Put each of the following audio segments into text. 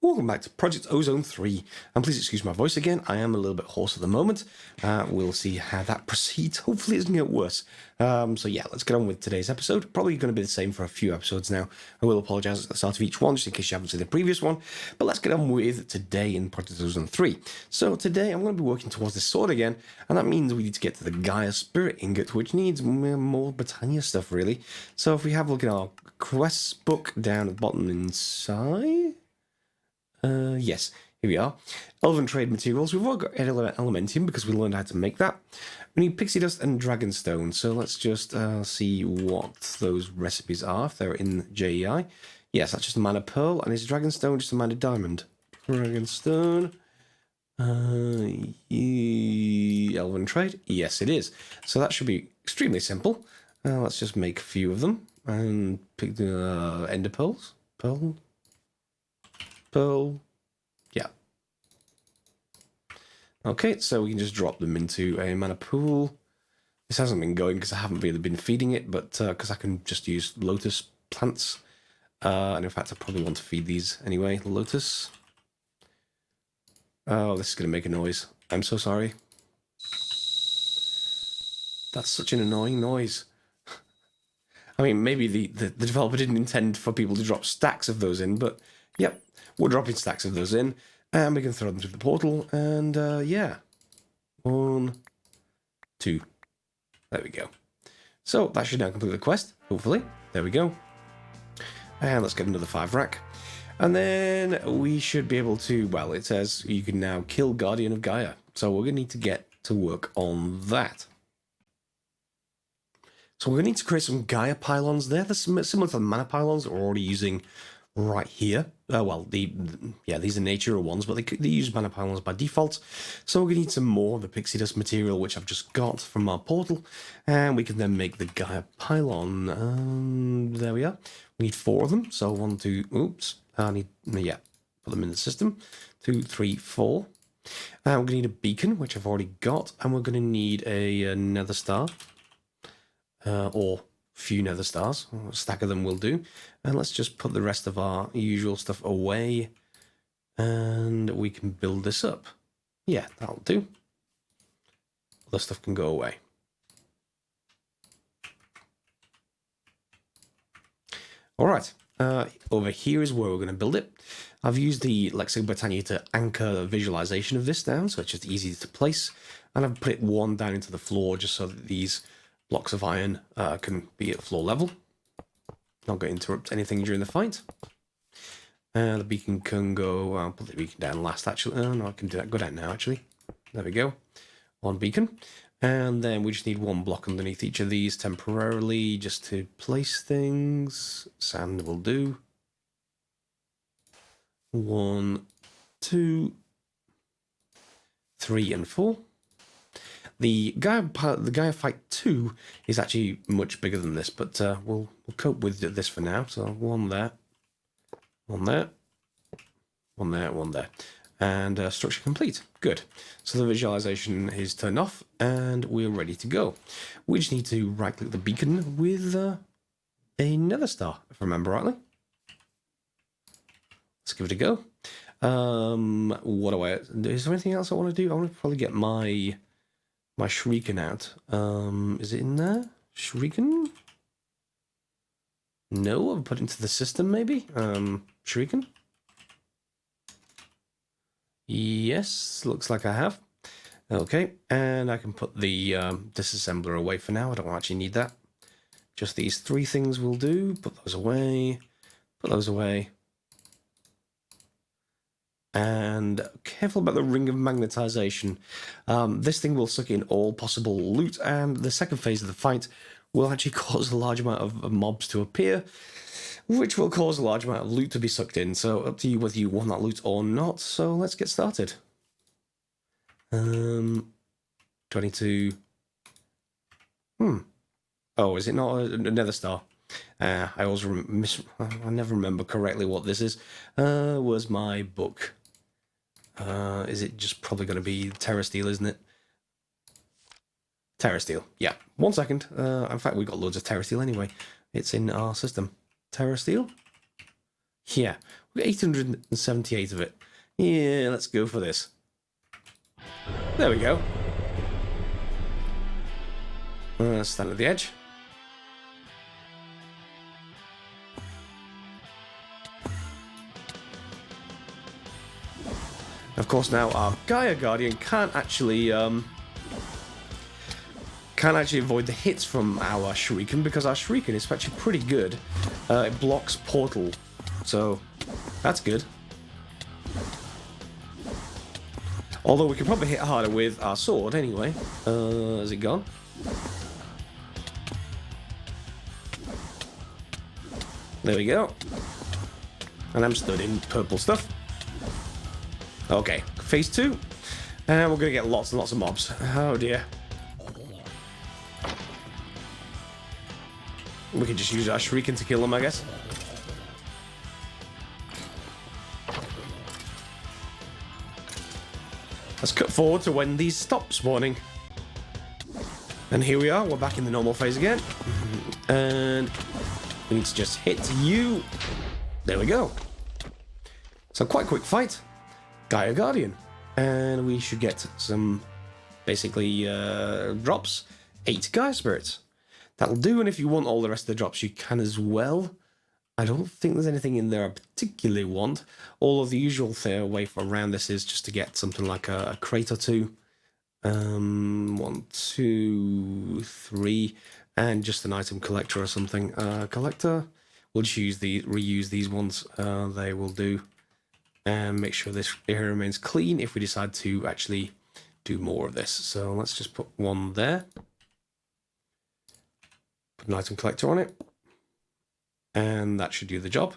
Welcome back to Project Ozone 3, and please excuse my voice again, I am a little bit hoarse at the moment. We'll see how that proceeds. Hopefully it doesn't get worse. So yeah, let's get on with today's episode. Probably going to be the same for a few episodes now. I will apologise at the start of each one, just in case you haven't seen the previous one. But let's get on with today in Project Ozone 3. So today I'm going to be working towards this sword again, and that means we need to get to the Gaia Spirit Ingot, which needs more Britannia stuff, really. So if we have a look at our quests book down at the bottom inside... yes, here we are. Elven trade materials. We've all got elementium because we learned how to make that. We need pixie dust and dragonstone. So let's just see what those recipes are, if they're in JEI. Yes, that's just a mana pearl, and is dragonstone just a mana diamond? Dragonstone. Elven trade. Yes, it is. So that should be extremely simple. Let's just make a few of them and pick the ender pearls. Pearl. Yeah. Okay, so we can just drop them into a mana pool. This hasn't been going because I haven't really been feeding it, but because I can just use lotus plants. And in fact, I probably want to feed these anyway. Lotus. Oh, this is going to make a noise. I'm so sorry. That's such an annoying noise. I mean, maybe the developer didn't intend for people to drop stacks of those in, but yep. We're dropping stacks of those in, and we can throw them through the portal, and yeah. 1, 2. There we go. So that should now complete the quest, hopefully. There we go. And let's get another 5 rack. And then we should be able to, well, it says you can now kill Guardian of Gaia. So we're going to need to get to work on that. So we're going to need to create some Gaia Pylons there. They're similar to the mana pylons that we're already using right here. Well, these are natural ones, but they use mana pylons by default. So we're going to need some more of the pixie dust material, which I've just got from our portal, and we can then make the Gaia Pylon. There we are. We need 4 of them. So 1, 2. Oops. I need put them in the system. 2, 3, 4. We're going to need a beacon, which I've already got, and we're going to need a nether star, or few nether stars. A stack of them will do. And let's just put the rest of our usual stuff away, and we can build this up. Yeah, that'll do. Other stuff can go away. All right, over here is where we're going to build it. I've used the Lexic Britannia to anchor the visualization of this down, so it's just easy to place. And I've put it 1 down into the floor just so that these blocks of iron can be at floor level. Not going to interrupt anything during the fight. The beacon can go... I'll put the beacon down last, actually. No, I can do that. Go down now, actually. There we go. 1 beacon. And then we just need 1 block underneath each of these temporarily just to place things. Sand will do. 1, 2, 3, and 4. The Gaia Fight 2 is actually much bigger than this, but we'll cope with this for now. So 1 there, 1 there, 1 there, 1 there. And structure complete. Good. So the visualization is turned off, and we're ready to go. We just need to right-click the beacon with a nether star, if I remember rightly. Let's give it a go. Is there anything else I want to do? I want to probably get my Shuriken out. Is it in there? Shuriken? No, I've put it into the system maybe. Shuriken? Yes, looks like I have. Okay, and I can put the disassembler away for now. I don't actually need that. Just these 3 things will do. Put those away. Put those away. And careful about the ring of magnetization. This thing will suck in all possible loot, and the second phase of the fight will actually cause a large amount of mobs to appear, which will cause a large amount of loot to be sucked in. So up to you whether you want that loot or not. So let's get started. 22. Oh, is it not a nether star? I always I never remember correctly what this is. Where's my book? Is it just probably going to be Terra Steel, isn't it? Terra Steel, yeah. 1 second. In fact, we've got loads of Terra Steel anyway. It's in our system. Terra Steel? Yeah. 878 of it. Yeah, let's go for this. There we go. Stand at the edge. Of course, now our Gaia Guardian can't actually avoid the hits from our Shuriken, because our Shuriken is actually pretty good. It blocks portal, so that's good. Although we could probably hit harder with our sword anyway. Has it gone? There we go. And I'm stood in purple stuff. Okay, phase 2. And we're going to get lots and lots of mobs. Oh dear. We can just use our Shuriken to kill them, I guess. Let's cut forward to when these stop spawning. And here we are, we're back in the normal phase again. And we need to just hit you. There we go. So quite a quick fight. Gaia Guardian. And we should get some, basically, drops. 8 Gaia Spirits. That'll do, and if you want all the rest of the drops, you can as well. I don't think there's anything in there I particularly want. All of the usual way for around this is just to get something like a crate or 2. 1, 2, 3, and just an item collector or something. Collector, we'll just reuse these ones. They will do. And make sure this area remains clean if we decide to actually do more of this. So let's just put 1 there. Put an item collector on it. And that should do the job.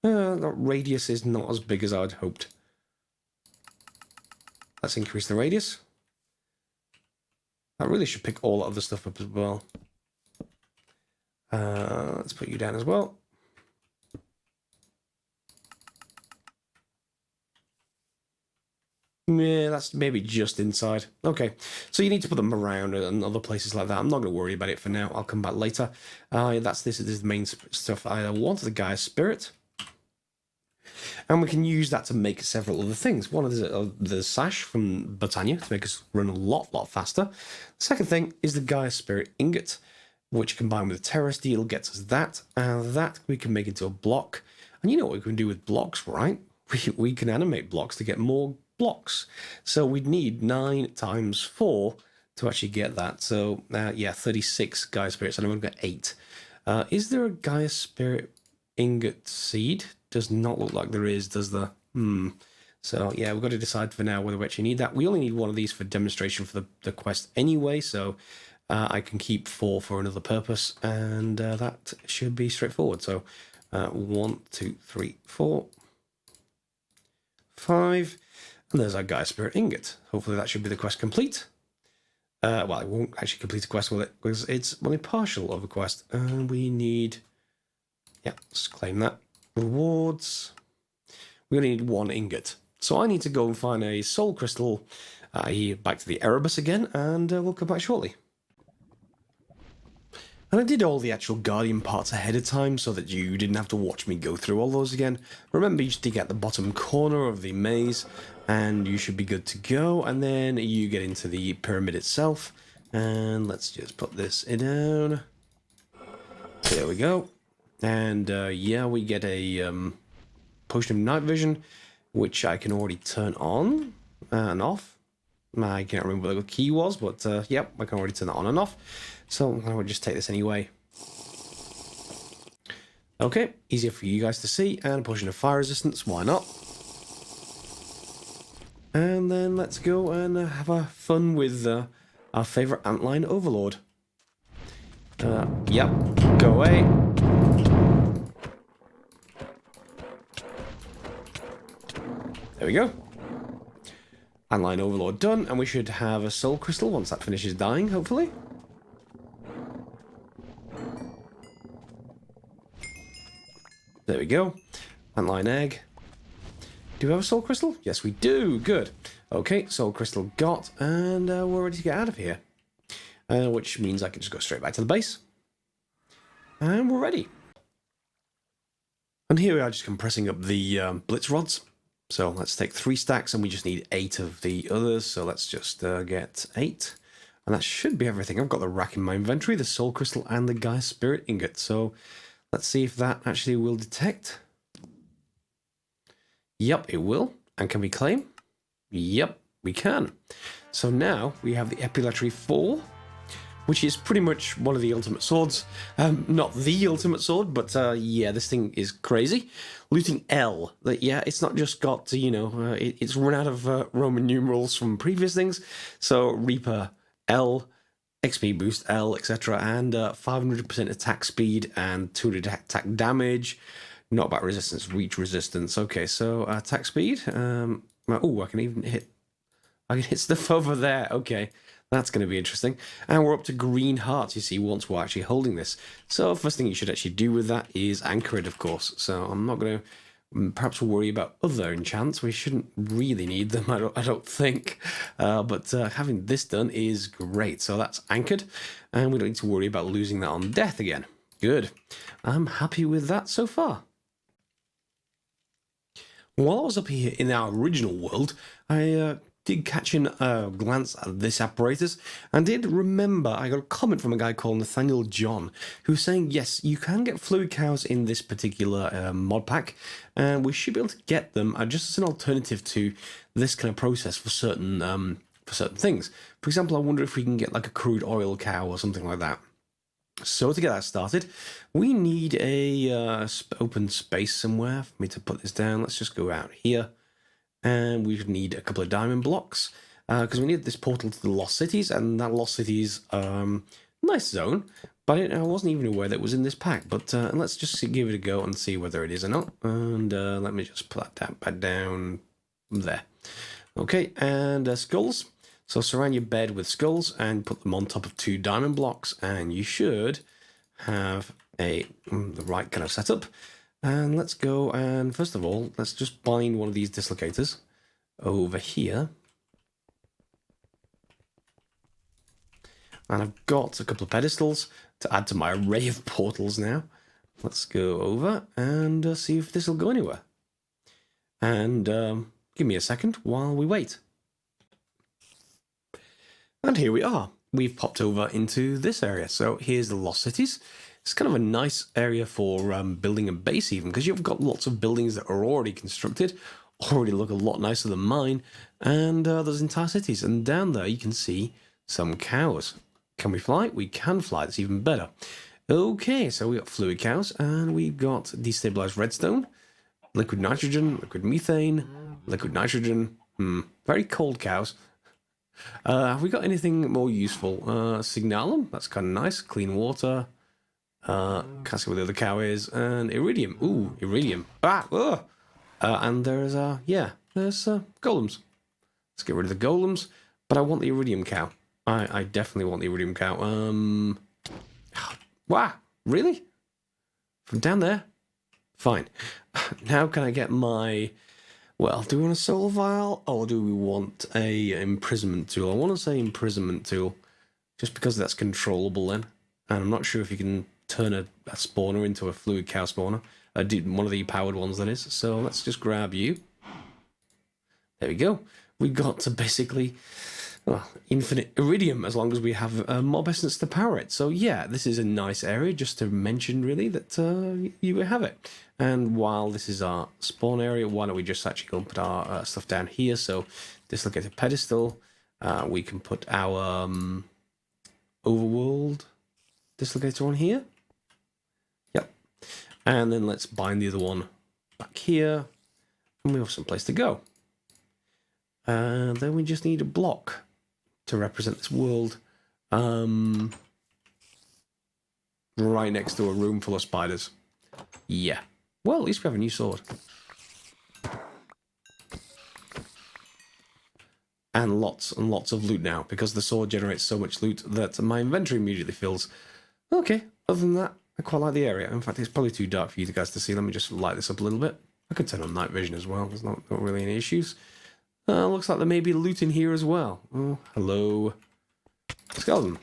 The radius is not as big as I'd hoped. Let's increase the radius. I really should pick all of the stuff up as well. Let's put you down as well. Yeah, that's maybe just inside. Okay, so you need to put them around and other places like that. I'm not going to worry about it for now. I'll come back later. This is the main stuff I wanted, the Gaia Spirit. And we can use that to make several other things. One is the sash from Botania to make us run a lot faster. The second thing is the Gaia Spirit Ingot, which combined with the Terror Steel gets us that. And that we can make into a block. And you know what we can do with blocks, right? We can animate blocks to get more blocks. So we'd need 9 times 4 to actually get that. So yeah, 36 Gaia Spirits, and I've only got 8. Is there a Gaia Spirit Ingot Seed? Does not look like there is, does there? So yeah, we've got to decide for now whether we actually need that. We only need 1 of these for demonstration for the quest anyway, so I can keep 4 for another purpose, and that should be straightforward. So 1, 2, 3, 4, 5, and there's our Gaia Spirit Ingot. Hopefully that should be the quest complete. Well, it won't actually complete a quest with it, because it's only partial of a quest, and we need... Yeah, let's claim that. Rewards. We only need 1 ingot. So I need to go and find a soul crystal, back to the Erebus again, and we'll come back shortly. And I did all the actual Guardian parts ahead of time so that you didn't have to watch me go through all those again. Remember, you just dig at the bottom corner of the maze, and you should be good to go. And then you get into the pyramid itself. And let's just put this down. There we go. And yeah, we get a potion of night vision, which I can already turn on and off. I can't remember what the key was, but yep, I can already turn it on and off. So I would just take this anyway. Okay, easier for you guys to see, and a potion of fire resistance, why not? And then let's go and have a fun with our favourite antline overlord. Yep, go away. There we go. Antline overlord done, and we should have a soul crystal once that finishes dying, hopefully. There we go. Antline egg. Do we have a soul crystal? Yes, we do. Good. Okay, soul crystal got, and we're ready to get out of here. Which means I can just go straight back to the base. And we're ready. And here we are just compressing up the blitz rods. So let's take 3 stacks, and we just need 8 of the others. So let's just get 8. And that should be everything. I've got the rack in my inventory, the soul crystal, and the Gaia spirit ingot. So let's see if that actually will detect. Yep, it will. And can we claim? Yep, we can. So now we have the Epilepsy 4, which is pretty much one of the ultimate swords. Not the ultimate sword, but yeah, this thing is crazy. Looting L. Yeah, it's not just got, you know, it's run out of Roman numerals from previous things. So Reaper L, XP boost L, etc. And 500% attack speed and 200 attack damage. Not about resistance, reach resistance. Okay, so attack speed. Oh, I can even hit. I can hit stuff over there. Okay, that's going to be interesting. And we're up to green hearts, you see, once we're actually holding this. So first thing you should actually do with that is anchor it, of course. So I'm not going to perhaps worry about other enchants. We shouldn't really need them, I don't think. But having this done is great. So that's anchored, and we don't need to worry about losing that on death again. Good. I'm happy with that so far. While I was up here in our original world, I did catch a glance at this apparatus, and did remember I got a comment from a guy called Nathaniel John, who was saying, yes, you can get fluid cows in this particular mod pack, and we should be able to get them just as an alternative to this kind of process for certain things. For example, I wonder if we can get like a crude oil cow or something like that. So to get that started, we need a open space somewhere for me to put this down. Let's just go out here. And we need a couple of diamond blocks, because we need this portal to the Lost Cities, and that Lost Cities, nice zone, but I wasn't even aware that it was in this pack. But let's just give it a go and see whether it is or not. And let me just put that back down there. Okay, and skulls. So surround your bed with skulls and put them on top of 2 diamond blocks, and you should have the right kind of setup. And let's go, and first of all, let's just bind one of these dislocators over here. And I've got a couple of pedestals to add to my array of portals now. Let's go over and see if this will go anywhere. And give me a second while we wait. And here we are. We've popped over into this area. So here's the Lost Cities. It's kind of a nice area for building a base even, because you've got lots of buildings that are already constructed, already look a lot nicer than mine, and there's entire cities. And down there you can see some cows. Can we fly? We can fly. That's even better. Okay, so we got fluid cows, and we've got destabilized redstone, liquid nitrogen, liquid methane, liquid nitrogen. Very cold cows. Have we got anything more useful? Signalum, that's kind of nice. Clean water. Can't see where the other cow is. And iridium. Ooh, iridium. And there's there's golems. Let's get rid of the golems. But I want the iridium cow. I definitely want the iridium cow. Wow, really? From down there? Fine. Now can I get my... Well, do we want a soul vial, or do we want a imprisonment tool? I want to say imprisonment tool, just because that's controllable then. And I'm not sure if you can turn a spawner into a fluid cow spawner. One of the powered ones, that is. So let's just grab you. There we go. We've got to basically... Well, infinite iridium, as long as we have mob essence to power it. So yeah, this is a nice area, just to mention really that you have it. And while this is our spawn area, why don't we just actually go and put our stuff down here? So dislocated pedestal, we can put our overworld dislocator on here. Yep. And then let's bind the other one back here, and we have some place to go. And then we just need a block to represent this world, right next to a room full of spiders. Yeah. Well, at least we have a new sword. And lots of loot now, because the sword generates so much loot that my inventory immediately fills. Okay, other than that, I quite like the area. In fact, it's probably too dark for you guys to see. Let me just light this up a little bit. I could turn on night vision as well. There's not really any issues. Looks like there may be loot in here as well. Oh, hello. Skeleton.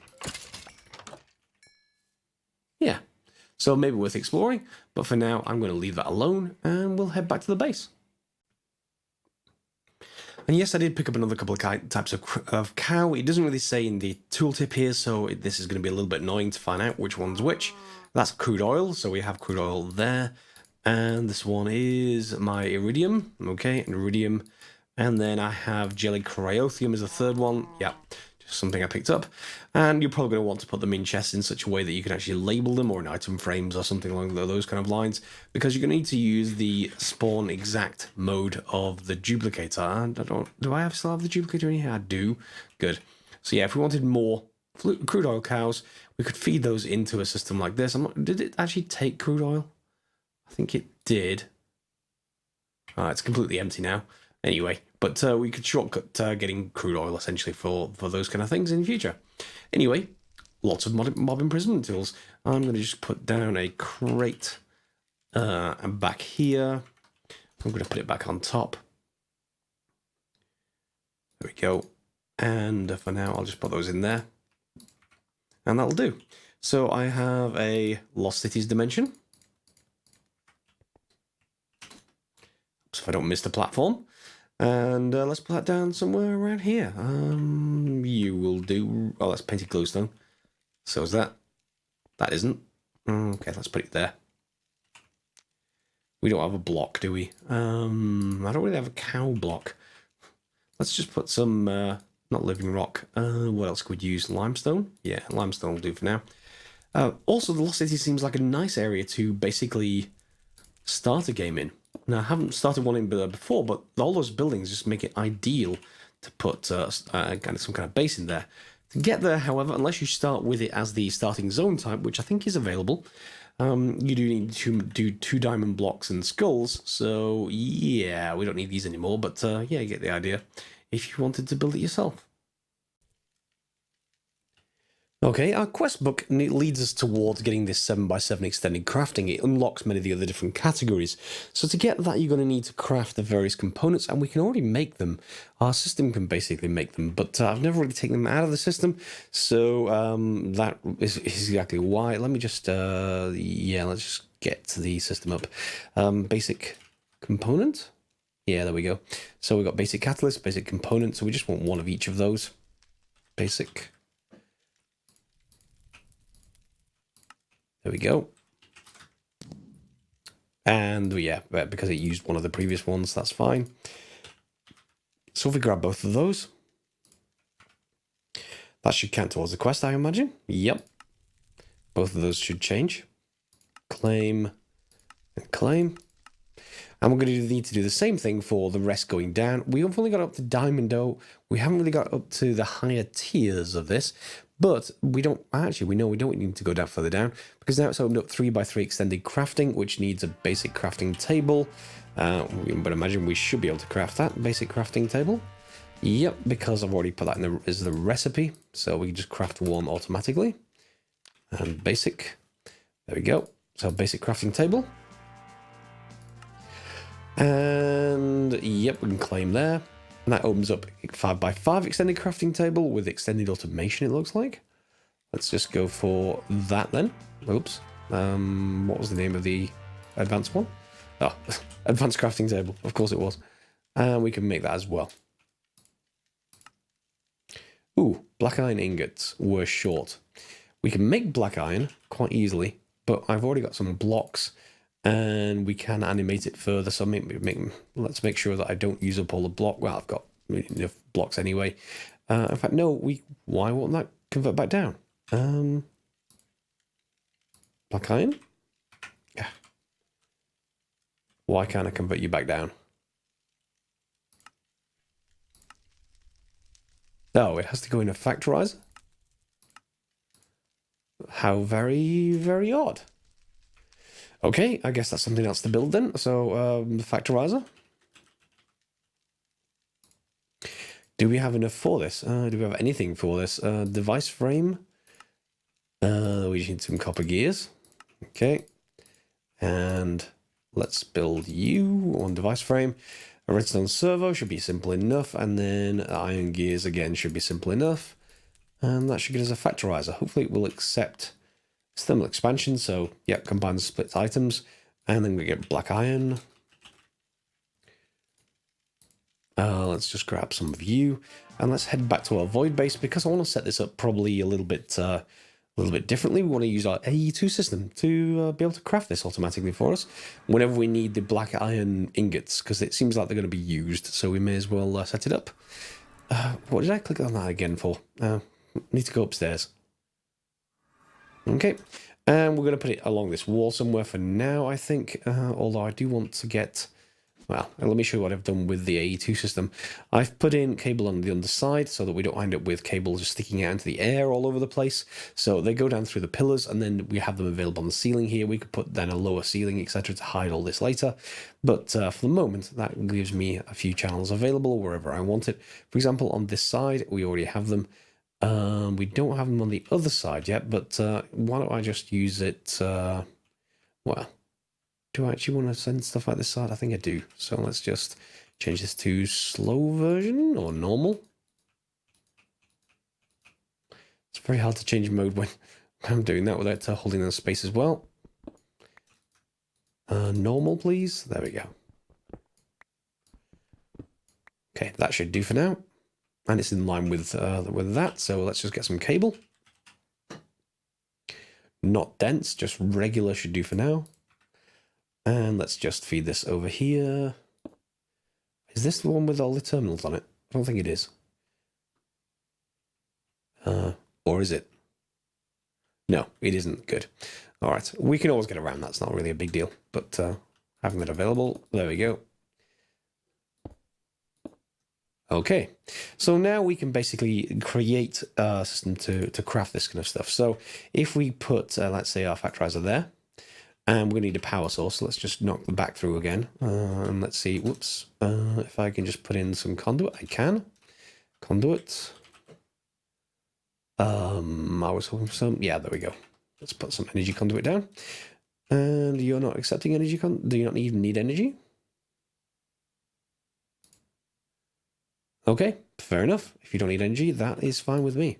Yeah. So maybe worth exploring, but for now I'm going to leave that alone and we'll head back to the base. And yes, I did pick up another couple of types of cow. It doesn't really say in the tooltip here, so this is going to be a little bit annoying to find out which one's which. That's crude oil, so we have crude oil there. And this one is my iridium. Okay, iridium. And then I have jelly cryothium as a third one. Yeah, just something I picked up. And you're probably going to want to put them in chests in such a way that you can actually label them, or in item frames or something along those kind of lines, because you're going to need to use the spawn exact mode of the duplicator. Do I still have the duplicator in here? I do. Good. So yeah, if we wanted more crude oil cows, we could feed those into a system like this. Did it actually take crude oil? I think it did. It's completely empty now. Anyway, but we could shortcut getting crude oil essentially for those kind of things in the future. Anyway, lots of mob imprisonment tools. I'm going to just put down a crate back here. I'm going to put it back on top. There we go. And for now, I'll just put those in there. And that'll do. So I have a Lost Cities dimension. So if I don't miss the platform. And let's put that down somewhere around here. You will do... Oh, that's painted glowstone. So is that. That isn't. Okay, let's put it there. We don't have a block, do we? I don't really have a cow block. Let's just put some... not living rock. What else could we use? Limestone? Yeah, limestone will do for now. Also, the Lost City seems like a nice area to basically start a game in. Now, I haven't started one in before, but all those buildings just make it ideal to put some kind of base in there. To get there, however, unless you start with it as the starting zone type, which I think is available, you do need to do 2 diamond blocks and skulls. So, yeah, we don't need these anymore, but yeah, you get the idea if you wanted to build it yourself. Okay, our quest book leads us towards getting this 7x7 extended crafting. It unlocks many of the other different categories. So to get that, you're going to need to craft the various components, and we can already make them. Our system can basically make them, but I've never really taken them out of the system, so that is exactly why. Let me just, yeah, let's just get the system up. Basic component. Yeah, there we go. So we've got basic catalyst, basic component, so we just want one of each of those. Basic. There we go. And yeah, because it used one of the previous ones, that's fine. So if we grab both of those, that should count towards the quest, I imagine. Yep. Both of those should change. Claim and claim. And we're going to need to do the same thing for the rest going down. We've only got up to Diamond Dough. We haven't really got up to the higher tiers of this. But we don't, actually, we know we don't need to go down further down, because now it's opened up 3x3 extended crafting, which needs a basic crafting table. But imagine we should be able to craft that basic crafting table. Yep, because I've already put that in as the recipe, so we can just craft one automatically. And basic, there we go. So basic crafting table. And yep, we can claim there. And that opens up 5x5 extended crafting table with extended automation, it looks like. Let's just go for that then. Oops. What was the name of the advanced one? Oh, advanced crafting table. Of course it was. And we can make that as well. Ooh, black iron ingots were short. We can make black iron quite easily, but I've already got some blocks and we can animate it further. So let's make sure that I don't use up all the block. Well, I've got enough blocks anyway. In fact, no, why won't that convert back down? Black iron? Yeah. Why can't I convert you back down? Oh, it has to go in a factorizer? How very, very odd. Okay, I guess that's something else to build then. So, the factorizer. Do we have enough for this? Do we have anything for this? Device frame. We just need some copper gears. Okay. And let's build you on device frame. A redstone servo should be simple enough. And then iron gears again should be simple enough. And that should get us a factorizer. Hopefully it will accept It's thermal expansion, so yeah, combine the split items. And then we get black iron. Let's just grab some of you. And let's head back to our void base, because I want to set this up probably a little bit differently. We want to use our AE2 system to be able to craft this automatically for us whenever we need the black iron ingots, because it seems like they're going to be used, so we may as well set it up. What did I click on that again for? Need to go upstairs. Okay, and we're going to put it along this wall somewhere for now, I think, although I do want to get... Well, let me show you what I've done with the AE2 system. I've put in cable on the underside so that we don't end up with cables just sticking out into the air all over the place. So they go down through the pillars, and then we have them available on the ceiling here. We could put then a lower ceiling, etc., to hide all this later. But for the moment, that gives me a few channels available wherever I want it. For example, on this side, we already have them. We don't have them on the other side yet, but why don't I just use it... well... Do I actually want to send stuff like this side? I think I do. So let's just change this to slow version or normal. It's very hard to change mode when I'm doing that without holding the space as well. Normal, please. There we go. Okay, that should do for now. And it's in line with that. So let's just get some cable. Not dense, just regular should do for now. And let's just feed this over here. Is this the one with all the terminals on it? I don't think it is. Or is it? No, it isn't. Good. All right. We can always get around that. It's not really a big deal. But having that available, there we go. Okay. So now we can basically create a system to craft this kind of stuff. So if we put, let's say, our factorizer there, and we're going to need a power source, so let's just knock the back through again. And let's see, whoops, if I can just put in some conduit, I can. Conduit. I was hoping for some, yeah, there we go. Let's put some energy conduit down. And you're not accepting energy, do you not even need energy? Okay, fair enough. If you don't need energy, that is fine with me.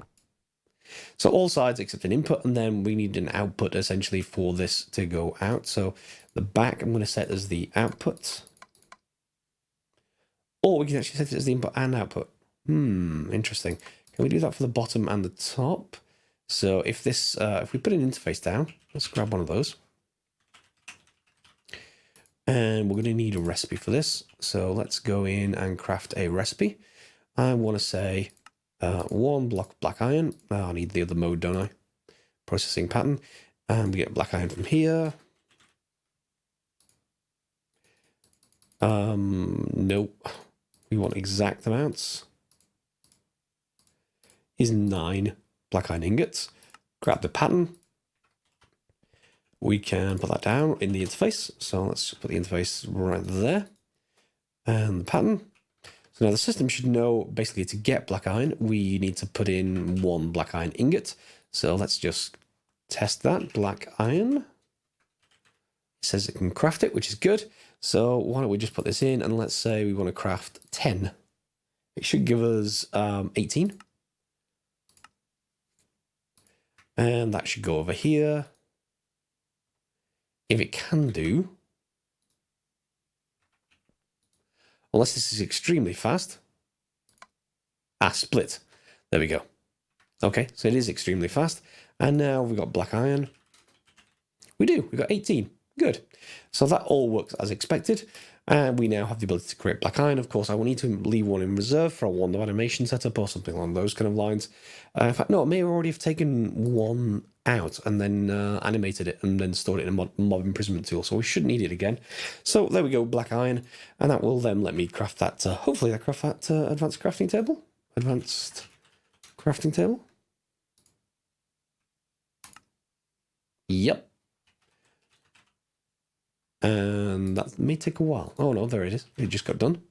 So all sides except an input, and then we need an output essentially for this to go out. So the back I'm going to set as the output. Or we can actually set it as the input and output. Interesting. Can we do that for the bottom and the top? So if this, if we put an interface down, let's grab one of those. And we're going to need a recipe for this. So let's go in and craft a recipe. I want to say... 1 block of black iron. I need the other mode, don't I? Processing pattern. And we get black iron from here. Nope. We want exact amounts. Is 9 black iron ingots. Grab the pattern. We can put that down in the interface. So let's put the interface right there. And the pattern. So now the system should know, basically, to get black iron, we need to put in 1 black iron ingot. So let's just test that. Black iron. It says it can craft it, which is good. So why don't we just put this in, and let's say we want to craft 10. It should give us 18. And that should go over here. If it can do... Unless this is extremely fast. Split. There we go. Okay, so it is extremely fast. And now we've got black iron. We do. We've got 18. Good. So that all works as expected. And we now have the ability to create black iron. Of course, I will need to leave one in reserve for a wand animation setup or something along those kind of lines. In fact, no, I may already have taken one out and then animated it and then stored it in a mob imprisonment tool. So we shouldn't need it again. So there we go, black iron. And that will then let me craft that, hopefully I craft that advanced crafting table. Advanced crafting table. Yep. And that may take a while. Oh no, there it is. It just got done.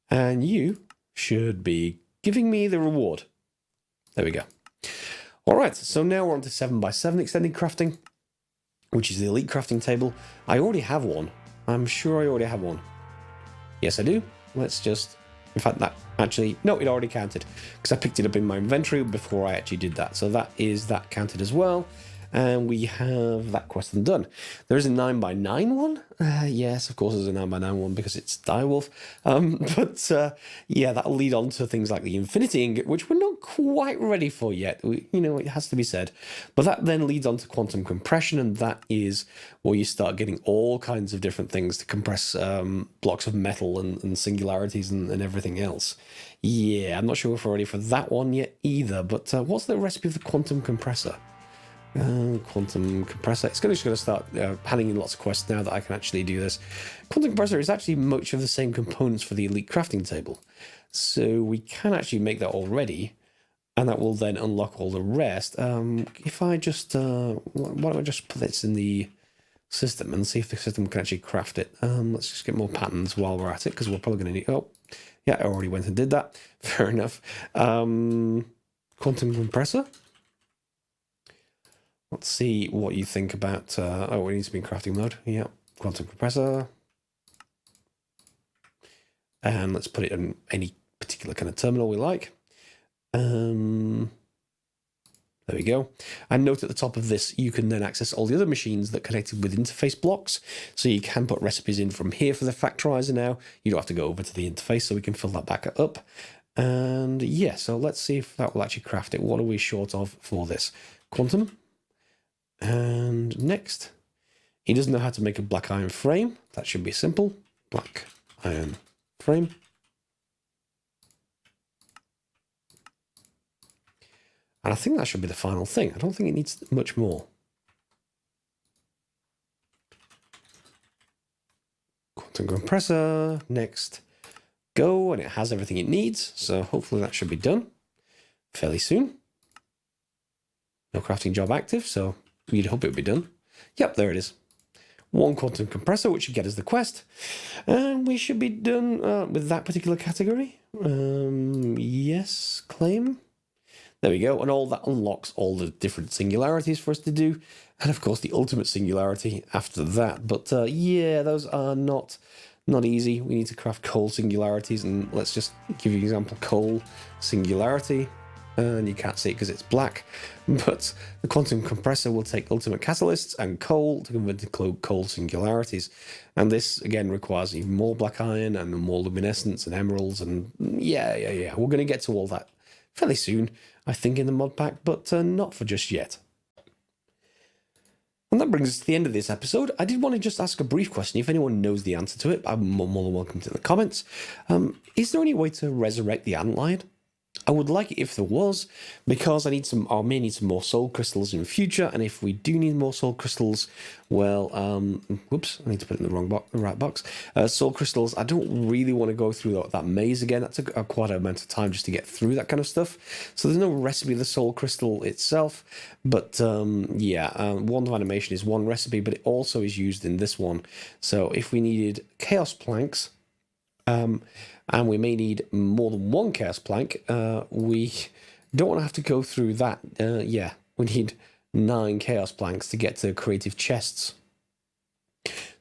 And you should be giving me the reward. There we go. All right, so now we're on to 7x7 extended crafting, which is the elite crafting table. I already have one. I'm sure I already have one. Yes, I do. Let's just In fact, that actually, no, it already counted because I picked it up in my inventory before I actually did that. So that counted as well. And we have that question done. There is a 9x9 one. Yes, of course, there's a 9x9 one because it's Direwolf. Yeah, that'll lead on to things like the Infinity Ingot, which we're not quite ready for yet. It has to be said. But that then leads on to quantum compression, and that is where you start getting all kinds of different things to compress blocks of metal and singularities and everything else. Yeah, I'm not sure if we're ready for that one yet either. But what's the recipe for the quantum compressor? Quantum compressor. It's just going to start handing in lots of quests now that I can actually do this. Quantum compressor is actually much of the same components for the elite crafting table. So we can actually make that already, and that will then unlock all the rest. If I just, why don't I just put this in the system and see if the system can actually craft it. Let's just get more patterns while we're at it, because we're probably going to need, oh, yeah, I already went and did that. Fair enough. Quantum compressor. Let's see what you think about... oh, it needs to be in crafting mode. Yeah, quantum compressor. And let's put it in any particular kind of terminal we like. There we go. And note at the top of this, you can then access all the other machines that connected with interface blocks. So you can put recipes in from here for the factorizer now. You don't have to go over to the interface, so we can fill that back up. And yeah, so let's see if that will actually craft it. What are we short of for this? Quantum. And next, he doesn't know how to make a black iron frame. That should be simple. Black iron frame. And I think that should be the final thing. I don't think it needs much more. Quantum compressor. Next, go. And it has everything it needs. So hopefully that should be done fairly soon. No crafting job active, so you'd hope it would be done. Yep, there it is. One quantum compressor, which should get us the quest. And we should be done with that particular category. Yes, claim. There we go. And all that unlocks all the different singularities for us to do. And of course, the ultimate singularity after that. But yeah, those are not easy. We need to craft coal singularities. And let's just give you an example. Coal singularity. And you can't see it because it's black, but the quantum compressor will take ultimate catalysts and coal to convert to coal singularities. And this, again, requires even more black iron and more luminescence and emeralds. And yeah. We're going to get to all that fairly soon, I think, in the mod pack, but not for just yet. And that brings us to the end of this episode. I did want to just ask a brief question. If anyone knows the answer to it, I'm more than welcome to the comments. Is there any way to resurrect the antlion? I would like it if there was, because I may need some more soul crystals in the future, and if we do need more soul crystals, well, whoops, I need to put it in the right box. Soul crystals, I don't really want to go through that maze again. That took quite an amount of time just to get through that kind of stuff. So there's no recipe of the soul crystal itself, but yeah, wand of animation is one recipe, but it also is used in this one. So if we needed chaos planks, and we may need more than one chaos plank, we don't want to have to go through that. Yeah, we need 9 chaos planks to get to creative chests.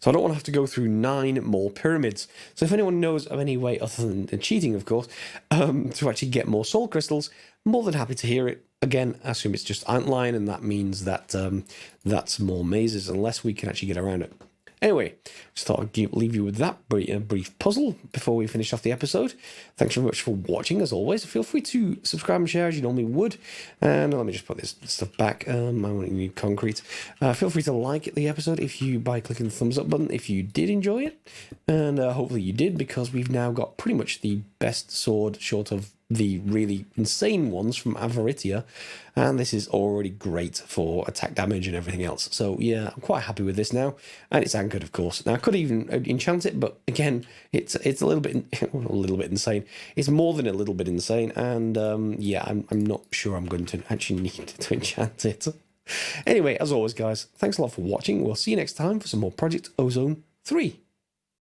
So I don't want to have to go through 9 more pyramids. So if anyone knows of any way, other than cheating, of course, to actually get more soul crystals, more than happy to hear it. Again, I assume it's just antlion, and that means that that's more mazes, unless we can actually get around it. Anyway, just thought I'd leave you with that brief puzzle before we finish off the episode. Thanks very much for watching, as always. Feel free to subscribe and share as you normally would. And let me just put this stuff back. I want to need concrete. Feel free to like the episode by clicking the thumbs up button if you did enjoy it. And hopefully you did, because we've now got pretty much the best sword, short of the really insane ones from Avaritia, and this is already great for attack damage and everything else. So yeah, I'm quite happy with this now, and it's anchored, of course. Now I could even enchant it, but again, it's a little bit insane. It's more than a little bit insane, and yeah, I'm not sure I'm going to actually need to enchant it. Anyway, as always, guys, thanks a lot for watching. We'll see you next time for some more Project Ozone 3.